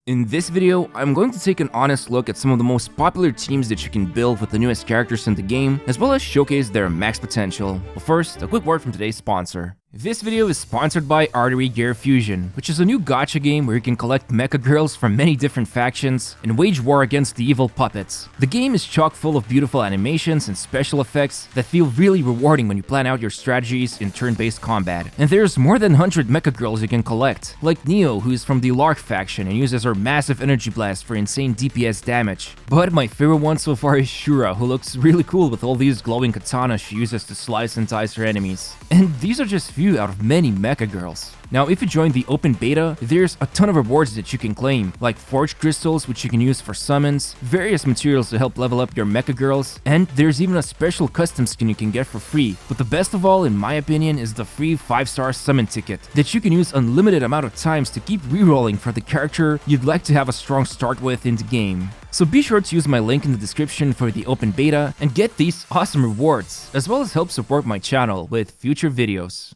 In this video, I'm going to take an honest look at some of the most popular teams that you can build with the newest characters in the game, as well as showcase their max potential. But first, a quick word from today's sponsor. This video is sponsored by Artery Gear Fusion, which is a new gacha game where you can collect mecha girls from many different factions and wage war against the evil puppets. The game is chock full of beautiful animations and special effects that feel really rewarding when you plan out your strategies in turn-based combat. And there's more than 100 mecha girls you can collect, like Neo, who is from the Lark faction and uses her massive energy blast for insane DPS damage. But my favorite one so far is Shura, who looks really cool with all these glowing katanas she uses to slice and dice her enemies. And these are just few out of many mecha girls. Now, if you join the open beta, there's a ton of rewards that you can claim, like forge crystals which you can use for summons, various materials to help level up your mecha girls, and there's even a special custom skin you can get for free. But the best of all, in my opinion, is the free 5-star summon ticket that you can use unlimited amount of times to keep rerolling for the character you'd like to have a strong start with in the game. So be sure to use my link in the description for the open beta and get these awesome rewards, as well as help support my channel with future videos.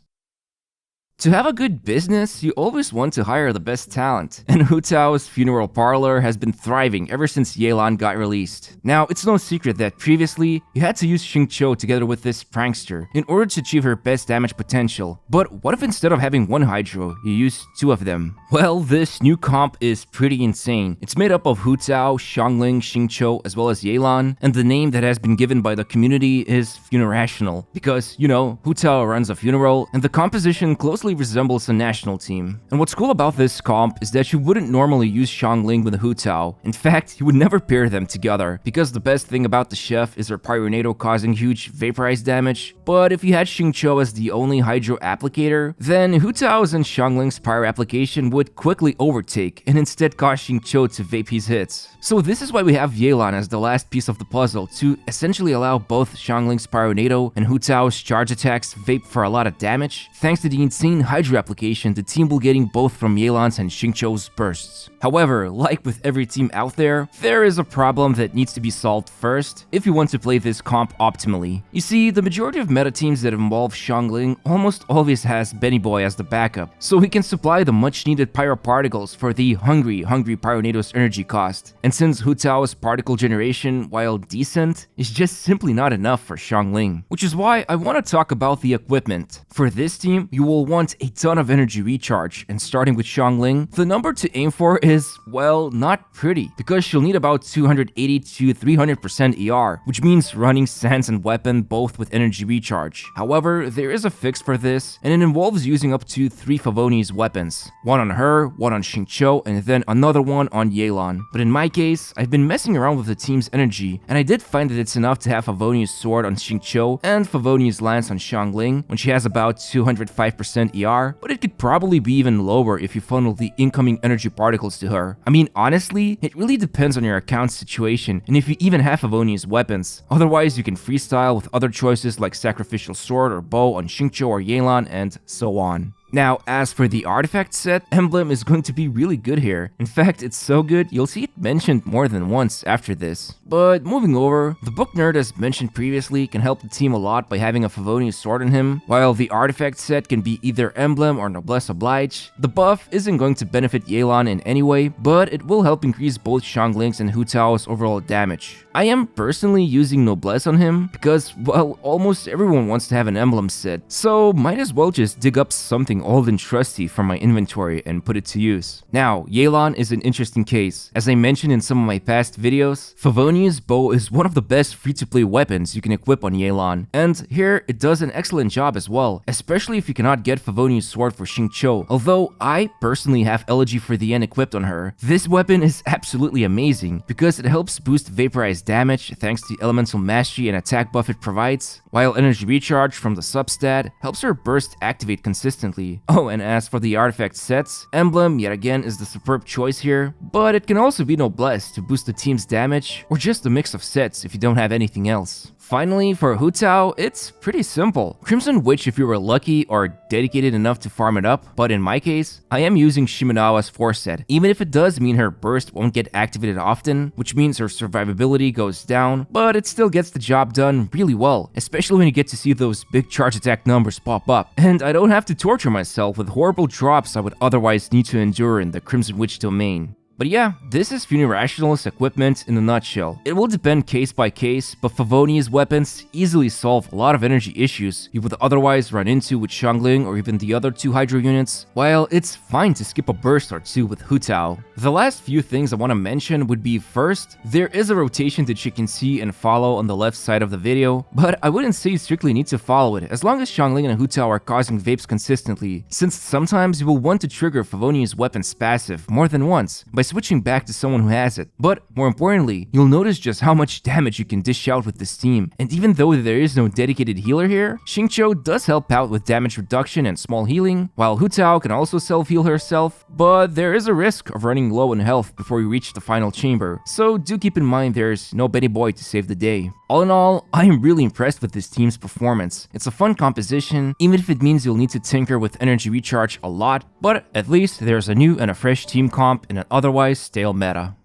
To have a good business, you always want to hire the best talent, and Hu Tao's funeral parlor has been thriving ever since Yelan got released. Now, it's no secret that previously, you had to use Xingqiu together with this prankster in order to achieve her best damage potential. But what if instead of having one Hydro, you use two of them? Well, this new comp is pretty insane. It's made up of Hu Tao, Xiangling, Xingqiu, as well as Yelan, and the name that has been given by the community is Funerational, because, you know, Hu Tao runs a funeral, and the composition closely resembles a national team. And what's cool about this comp is that you wouldn't normally use Xiangling with Hu Tao. In fact, you would never pair them together, because the best thing about the chef is her Pyronado causing huge vaporized damage. But if you had Xingqiu as the only Hydro applicator, then Hu Tao's and Xiangling's Pyro application would quickly overtake and instead cause Xingqiu to vape his hits. So this is why we have Yelan as the last piece of the puzzle to essentially allow both Xiangling's Pyronado and Hu Tao's charge attacks vape for a lot of damage, thanks to the insane Hydro application the team will getting both from Yelan's and Xingqiu's bursts. However, like with every team out there is a problem that needs to be solved first if you want to play this comp optimally. You see, the majority of meta teams that involve Xiangling almost always has Benny Boy as the backup, so he can supply the much needed pyro particles for the hungry Pyronado's energy cost. And since Hu Tao's particle generation, while decent, is just simply not enough for Xiangling, which is why I want to talk about the equipment. For this team, you will want a ton of energy recharge, and starting with Xiangling, the number to aim for is, well, not pretty, because she'll need about 280 to 300% ER, which means running Sans and Weapon both with energy recharge. However, there is a fix for this, and it involves using up to 3 Favoni's weapons. One on her, one on Xingqiu, and then another one on Yelan. But in my case, I've been messing around with the team's energy, and I did find that it's enough to have Favoni's sword on Xingqiu and Favoni's lance on Xiangling when she has about 205% ER, but it could probably be even lower if you funnel the incoming energy particles to her. I mean, honestly, it really depends on your account situation and if you even have Favoni's weapons. Otherwise, you can freestyle with other choices like Sacrificial Sword or Bow on Xingqiu or Yelan, and so on. Now, as for the artifact set, Emblem is going to be really good here. In fact, it's so good, you'll see it mentioned more than once after this. But moving over, the book nerd as mentioned previously can help the team a lot by having a Favoni's sword on him, while the artifact set can be either Emblem or Noblesse Oblige. The buff isn't going to benefit Yelan in any way, but it will help increase both Xiangling's and Hu Tao's overall damage. I am personally using Noblesse on him because, well, almost everyone wants to have an emblem set, so might as well just dig up something old and trusty from my inventory and put it to use. Now, Yelan is an interesting case. As I mentioned in some of my past videos, Favoni's bow is one of the best free-to-play weapons you can equip on Yelan, and here it does an excellent job as well, especially if you cannot get Favoni's sword for Xingqiu. Although I personally have Elegy for the End equipped on her, this weapon is absolutely amazing because it helps boost vaporized damage thanks to elemental mastery and attack buff it provides, while energy recharge from the substat helps her burst activate consistently. Oh, and as for the artifact sets, Emblem yet again is the superb choice here, but it can also be Noblesse to boost the team's damage, or just a mix of sets if you don't have anything else. Finally, for Hu Tao, it's pretty simple. Crimson Witch if you were lucky or dedicated enough to farm it up, but in my case, I am using Shimenawa's 4 set, even if it does mean her burst won't get activated often, which means her survivability goes down, but it still gets the job done really well, especially when you get to see those big charge attack numbers pop up, and I don't have to torture myself with horrible drops I would otherwise need to endure in the Crimson Witch domain. But yeah, this is Funirational's equipment in a nutshell. It will depend case by case, but Favoni's weapons easily solve a lot of energy issues you would otherwise run into with Xiangling or even the other two Hydro units, while it's fine to skip a burst or two with Hu Tao. The last few things I want to mention would be, first, there is a rotation that you can see and follow on the left side of the video, but I wouldn't say you strictly need to follow it as long as Xiangling and Hu Tao are causing vapes consistently, since sometimes you will want to trigger Favoni's weapon's passive more than once by switching back to someone who has it. But more importantly, you'll notice just how much damage you can dish out with this team, and even though there is no dedicated healer here, Xingqiu does help out with damage reduction and small healing, while Hu Tao can also self-heal herself, but there is a risk of running low on health before you reach the final chamber, so do keep in mind there's no Benny Boy to save the day. All in all, I am really impressed with this team's performance. It's a fun composition, even if it means you'll need to tinker with energy recharge a lot, but at least there's a new and a fresh team comp in an otherwise stale meta.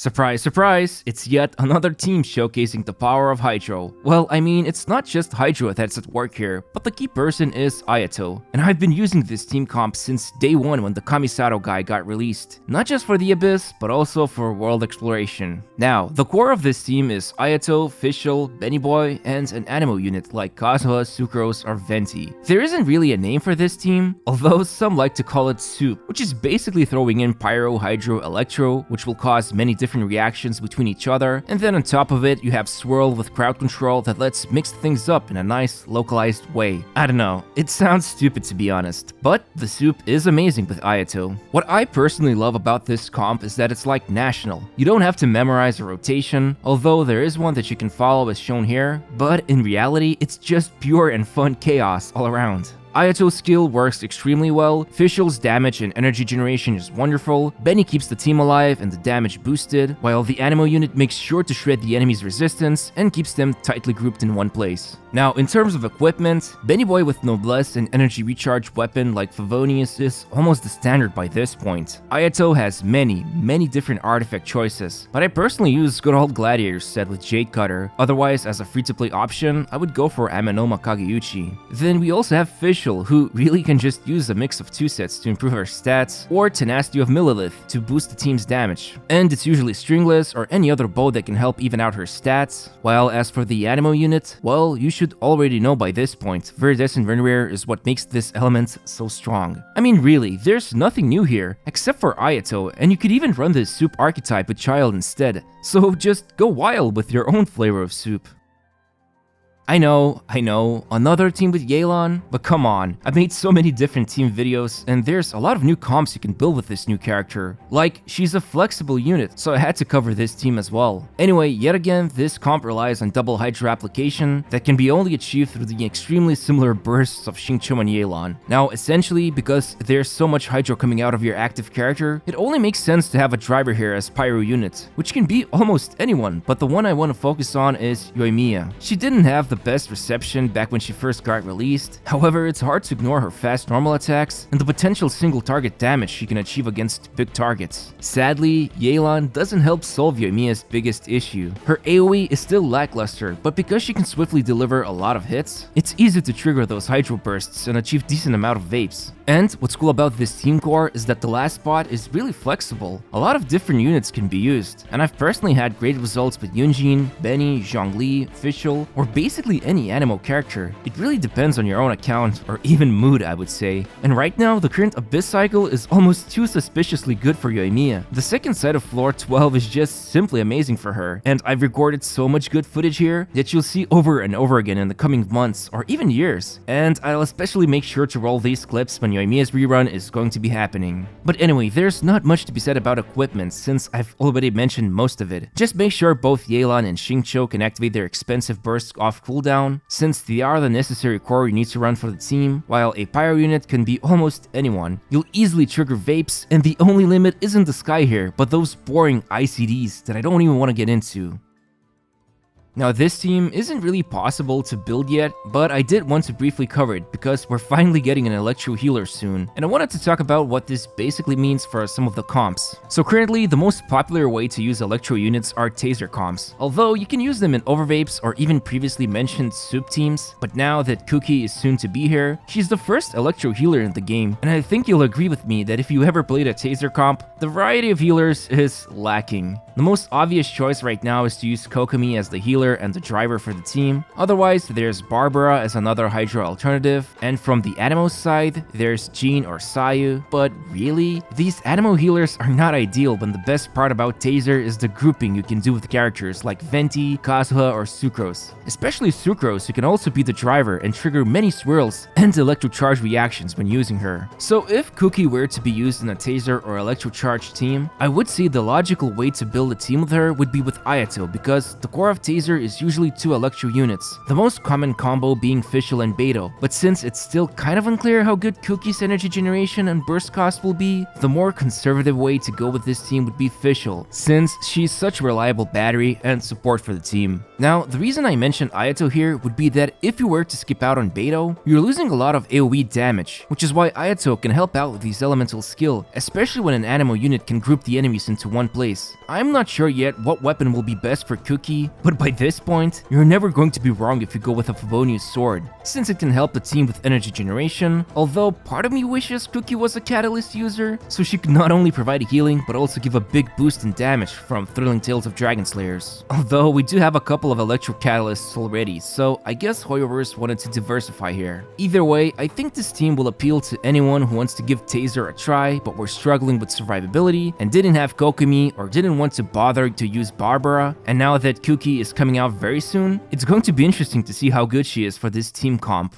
Surprise, surprise, it's yet another team showcasing the power of Hydro. Well, I mean, it's not just Hydro that's at work here, but the key person is Ayato, and I've been using this team comp since day one when the Kamisato guy got released, not just for the Abyss, but also for world exploration. Now, the core of this team is Ayato, Fischl, Benny Boy, and an Animo unit like Kazuha, Sucrose, or Venti. There isn't really a name for this team, although some like to call it Soup, which is basically throwing in Pyro, Hydro, Electro, which will cause many different reactions between each other, and then on top of it you have Swirl with crowd control that lets mix things up in a nice localized way. I don't know, it sounds stupid to be honest, but the soup is amazing with Ayato. What I personally love about this comp is that it's like national. You don't have to memorize a rotation, although there is one that you can follow as shown here, but in reality it's just pure and fun chaos all around. Ayato's skill works extremely well, Fischl's damage and energy generation is wonderful, Benny keeps the team alive and the damage boosted, while the Animo unit makes sure to shred the enemy's resistance and keeps them tightly grouped in one place. Now, in terms of equipment, Benny Boy with Noblesse and energy recharge weapon like Favonius is almost the standard by this point. Ayato has many different artifact choices, but I personally use good old Gladiator's set with Jade Cutter. Otherwise, as a free-to-play option, I would go for Amenoma Kageuchi. Then we also have Fischl, who really can just use a mix of two sets to improve her stats, or Tenacity of Millilith to boost the team's damage. And it's usually Stringless or any other bow that can help even out her stats. While as for the Animo unit, well, you should already know by this point, Viridescent Renrare is what makes this element so strong. I mean really, there's nothing new here, except for Ayato, and you could even run this soup archetype with Child instead, so just go wild with your own flavor of soup. I know, another team with Yelan, but come on, I've made so many different team videos, and there's a lot of new comps you can build with this new character. Like, she's a flexible unit, so I had to cover this team as well. Anyway, yet again, this comp relies on double Hydro application that can be only achieved through the extremely similar bursts of Xingqiu and Yelan. Now, essentially, because there's so much Hydro coming out of your active character, it only makes sense to have a driver here as Pyro unit, which can be almost anyone, but the one I want to focus on is Yoimiya. She didn't have the best reception back when she first got released. However, it's hard to ignore her fast normal attacks and the potential single target damage she can achieve against big targets. Sadly, Yelan doesn't help solve Yoimiya's biggest issue. Her AoE is still lackluster, but because she can swiftly deliver a lot of hits, it's easy to trigger those Hydro bursts and achieve decent amount of vapes. And what's cool about this team core is that the last spot is really flexible. A lot of different units can be used, and I've personally had great results with Yunjin, Benny, Zhongli, Fischl, or basically any Animo character. It really depends on your own account, or even mood I would say. And right now, the current Abyss cycle is almost too suspiciously good for Yoimiya. The second side of floor 12 is just simply amazing for her, and I've recorded so much good footage here that you'll see over and over again in the coming months, or even years. And I'll especially make sure to roll these clips when Yoimiya's rerun is going to be happening. But anyway, there's not much to be said about equipment since I've already mentioned most of it. Just make sure both Yelan and Xingqiu can activate their expensive bursts off cooldown, since they are the necessary core you need to run for the team, while a Pyro unit can be almost anyone. You'll easily trigger vapes, and the only limit isn't the sky here, but those boring ICDs that I don't even want to get into. Now this team isn't really possible to build yet, but I did want to briefly cover it because we're finally getting an electro healer soon, and I wanted to talk about what this basically means for some of the comps. So currently, the most popular way to use electro units are taser comps, although you can use them in overvapes or even previously mentioned soup teams, but now that Cookie is soon to be here, she's the first electro healer in the game, and I think you'll agree with me that if you ever played a taser comp, the variety of healers is lacking. The most obvious choice right now is to use Kokomi as the healer and the driver for the team. Otherwise, there's Barbara as another Hydra alternative, and from the Anemo side, there's Jean or Sayu. But really, these Anemo healers are not ideal when the best part about Taser is the grouping you can do with characters like Venti, Kazuha, or Sucrose. Especially Sucrose, who can also be the driver and trigger many swirls and electrocharge reactions when using her. So if Cookie were to be used in a Taser or electrocharge team, I would say the logical way to build a team with her would be with Ayato, because the core of Taser is usually 2 electro units, the most common combo being Fischl and Beto. But since it's still kind of unclear how good Cookie's energy generation and burst cost will be, the more conservative way to go with this team would be Fischl, since she's such a reliable battery and support for the team. Now, the reason I mentioned Ayato here would be that if you were to skip out on Beto, you're losing a lot of AoE damage, which is why Ayato can help out with these elemental skill, especially when an Anemo unit can group the enemies into one place. I'm not sure yet what weapon will be best for Cookie, but by this point, you're never going to be wrong if you go with a Favonius sword, since it can help the team with energy generation, although part of me wishes Cookie was a catalyst user, so she could not only provide healing, but also give a big boost in damage from Thrilling Tales of Dragon Slayers. Although we do have a couple of electro catalysts already, so I guess Hoyoverse wanted to diversify here. Either way, I think this team will appeal to anyone who wants to give Taser a try, but were struggling with survivability and didn't have Kokomi or didn't want to bother to use Barbara, and now that Cookie is coming out very soon, it's going to be interesting to see how good she is for this team comp.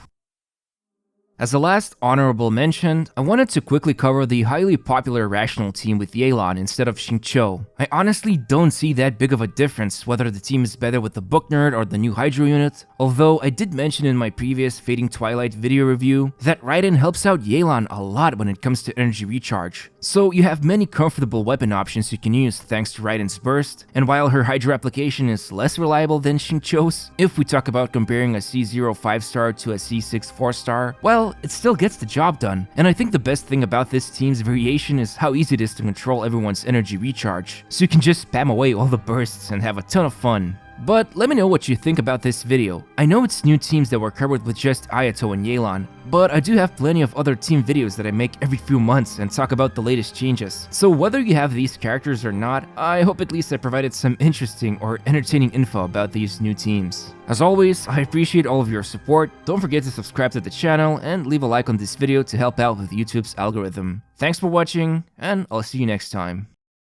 As a last honorable mention, I wanted to quickly cover the highly popular Rational team with Yelan instead of Xingqiu. I honestly don't see that big of a difference whether the team is better with the Book Nerd or the new Hydro unit, although I did mention in my previous Fading Twilight video review that Raiden helps out Yelan a lot when it comes to energy recharge. So you have many comfortable weapon options you can use thanks to Raiden's burst, and while her Hydro application is less reliable than Xingqiu's, if we talk about comparing a C0 5-star to a C6 4-star, well, it still gets the job done. And I think the best thing about this team's variation is how easy it is to control everyone's energy recharge, so you can just spam away all the bursts and have a ton of fun. But let me know what you think about this video. I know it's new teams that were covered with just Ayato and Yelan, but I do have plenty of other team videos that I make every few months and talk about the latest changes. So whether you have these characters or not, I hope at least I provided some interesting or entertaining info about these new teams. As always, I appreciate all of your support. Don't forget to subscribe to the channel and leave a like on this video to help out with YouTube's algorithm. Thanks for watching, and I'll see you next time.